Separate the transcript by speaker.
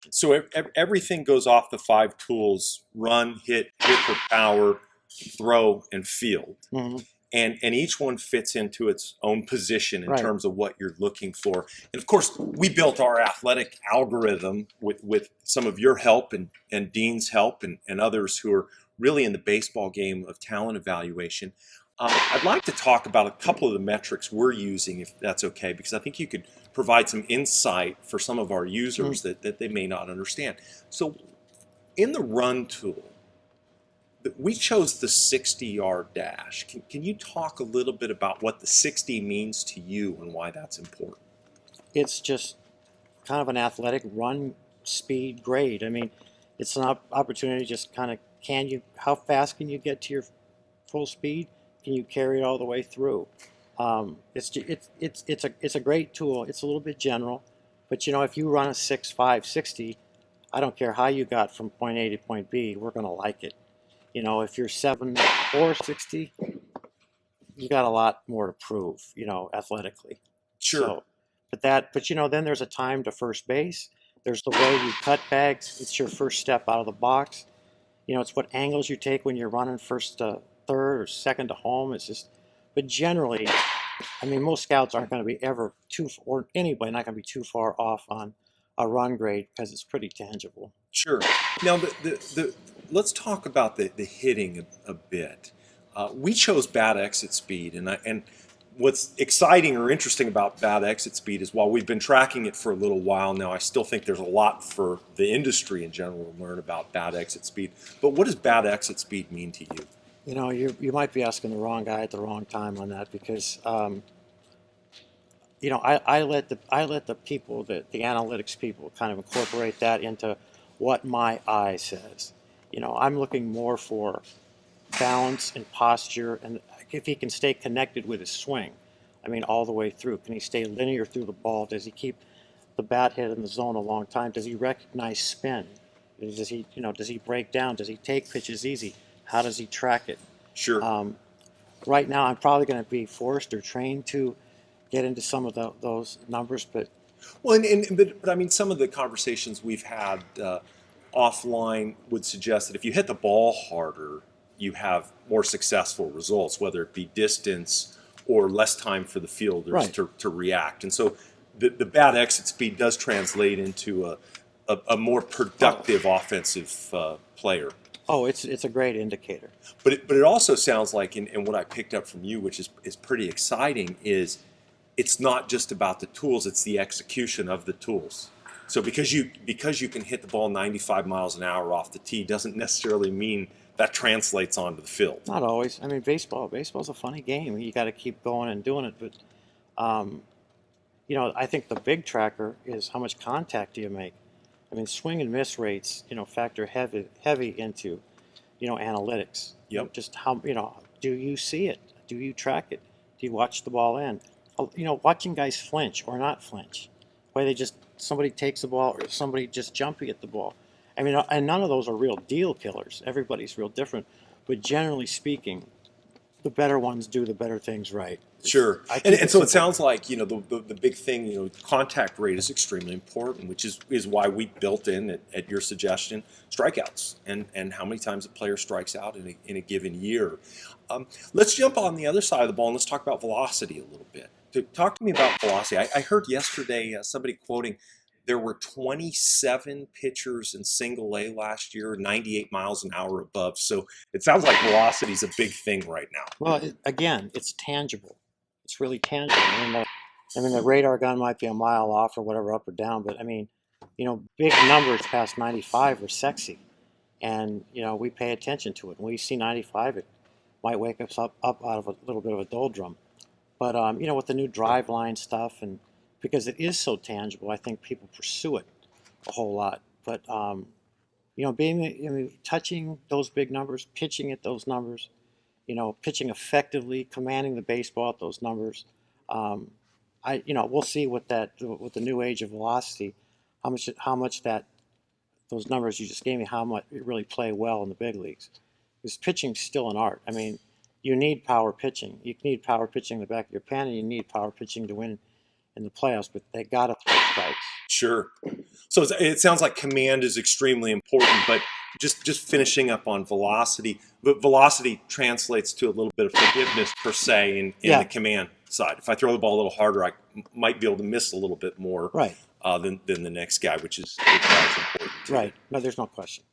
Speaker 1: So everything goes off the five tools: run, hit for power, throw, and field.
Speaker 2: Hmm.
Speaker 1: And each one fits into its own position in
Speaker 2: Right.
Speaker 1: terms of what you're looking for. And of course, we built our athletic algorithm with some of your help and Dean's help and others who are really in the baseball game of talent evaluation. I'd like to talk about a couple of the metrics we're using, if that's okay, because I think you could provide some insight for some of our
Speaker 2: Mm.
Speaker 1: users that they may not understand. So, in the run tool, we chose the 60-yard dash. Can you talk a little bit about what the 60 means to you and why that's important?
Speaker 2: It's just kind of an athletic run speed grade. I mean, it's an opportunity to just kind of how fast can you get to your full speed? Can you carry it all the way through? It's a great tool. It's a little bit general, but if you run a 6.5 60, I don't care how you got from point A to point B, we're going to like it. If you're 7.4 60, you got a lot more to prove, athletically.
Speaker 1: Sure.
Speaker 2: So, then there's a time to first base. There's the way you cut bags. It's your first step out of the box. It's what angles you take when you're running first to third or second to home. But generally, I mean, most scouts aren't going to be ever or anybody not going to be too far off on a run grade because it's pretty tangible.
Speaker 1: Sure. Now, let's talk about the hitting a bit. We chose bad exit speed, and what's exciting or interesting about bad exit speed is while we've been tracking it for a little while now, I still think there's a lot for the industry in general to learn about bad exit speed. But what does bad exit speed mean to you?
Speaker 2: You might be asking the wrong guy at the wrong time on that because I let the people, the analytics people, kind of incorporate that into what my eye says. I'm looking more for balance and posture, and if he can stay connected with his swing. I mean, all the way through. Can he stay linear through the ball? Does he keep the bat head in the zone a long time? Does he recognize spin? Does he break down? Does he take pitches easy? How does he track it?
Speaker 1: Sure.
Speaker 2: Um, right now, I'm probably going to be forced or trained to get into some of those numbers, but
Speaker 1: Well, but I mean, some of the conversations we've had offline would suggest that if you hit the ball harder, you have more successful results, whether it be distance or less time for the fielders
Speaker 2: right.
Speaker 1: to react. And so the bad exit speed does translate into a more
Speaker 2: Oh,
Speaker 1: productive offensive player.
Speaker 2: oh, it's a great indicator.
Speaker 1: But it also sounds like, and what I picked up from you, which is pretty exciting, is it's not just about the tools; it's the execution of the tools. So because you can hit the ball 95 miles an hour off the tee doesn't necessarily mean that translates onto the field.
Speaker 2: Not always. I mean, baseball's a funny game. You got to keep going and doing it, but um, I think the big tracker is how much contact do you make. I mean, swing and miss rates, factor heavy into, analytics.
Speaker 1: Yep.
Speaker 2: Just how, do you see it? Do you track it? Do you watch the ball in? Watching guys flinch or not flinch, why somebody takes the ball or somebody just jumping at the ball. I mean, and none of those are real deal killers. Everybody's real different, but generally speaking, the better ones do the better things right.
Speaker 1: Sure.
Speaker 2: I
Speaker 1: And,
Speaker 2: keep
Speaker 1: and
Speaker 2: it
Speaker 1: so it
Speaker 2: simple.
Speaker 1: sounds like, the big thing, contact rate is extremely important, which is why we built in at your suggestion strikeouts and how many times a player strikes out in a given year. Let's jump on the other side of the ball and let's talk about velocity a little bit. Talk to me about velocity. I heard yesterday somebody quoting there were 27 pitchers in single A last year, 98 miles an hour above. So it sounds like velocity is a big thing right now.
Speaker 2: Well, again, it's tangible. It's really tangible. I mean, the radar gun might be a mile off or whatever, up or down, but I mean, big numbers past 95 are sexy, and we pay attention to it. When we see 95, it might wake us up out of a little bit of a doldrum. But with the new drive line stuff, and because it is so tangible, I think people pursue it a whole lot. But touching those big numbers, pitching at those numbers, pitching effectively, commanding the baseball at those numbers. Um, we'll see with the new age of velocity, how much that those numbers you just gave me, how much it really play well in the big leagues. Because pitching's still an art. I mean, you need power pitching. You need power pitching in the back of your pen, and you need power pitching to win in the playoffs, but they got to throw strikes.
Speaker 1: Sure. So it sounds like command is extremely important, but just finishing up on velocity. But velocity translates to a little bit of forgiveness per se in
Speaker 2: Yeah.
Speaker 1: the command side. If I throw the ball a little harder, I might be able to miss a little bit more
Speaker 2: Right.
Speaker 1: than the next guy, which is important.
Speaker 2: Right. No, there's no question.